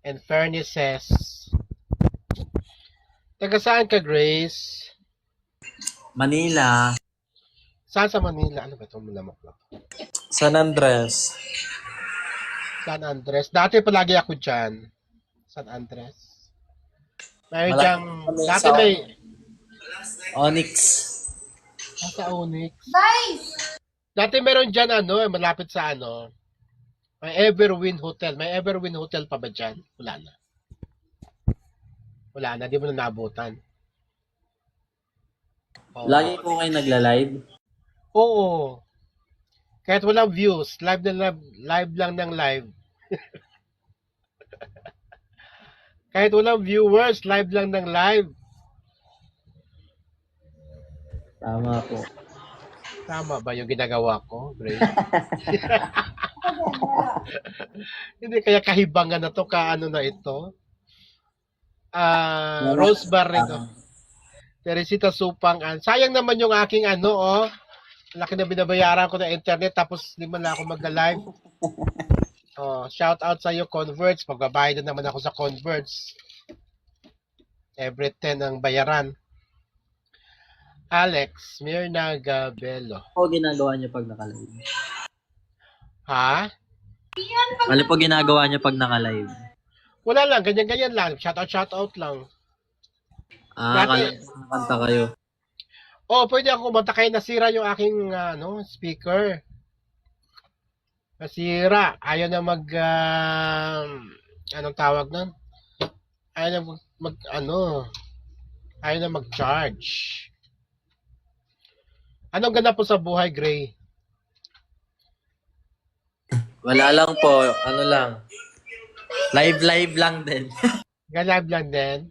and fairnesses. Taga saan ka, Grace? Manila. Saan sa Manila? Ano ba itong malamok lang? San Andres. San Andres. Dati palagi ako dyan. San Andres. May diyang, dati may, Onyx. sa Onyx. Dati meron dyan, malapit sa may Everwin Hotel. May Everwin Hotel pa ba dyan? Wala na. Wala na, di mo na naabutan. Oo. Lagi po kayo nagla-live. Oo. Kahit walang views, live lang ng live. Kahit walang viewers, live lang ng live. Tama po. Tama ba yung ginagawa ko, Grace? Hindi kaya kahibangan na to, kaano na ito? Rose bar ito. Teresita Supang. Sayang naman yung aking laki na binabayaran ko na internet tapos di man lang ako magla-live. Shout out sa iyo, Converts. Magbabayad na naman ako sa Converts. Every 10 ang bayaran. Alex Mirna Gabello. Ano po ginagawa niyo pag naka-live? Ha? Ano po ginagawa niyo pag naka-live? Wala lang, ganyan-ganyan lang. Shout out lang. Kanta kayo. Pwede ako kumanta kaya nasira yung aking speaker. Nasira. Ayaw na anong tawag nun? Ayaw na mag-charge. Anong ganap po sa buhay, Gray? Wala lang po. Ano lang. Live lang din. Live lang din.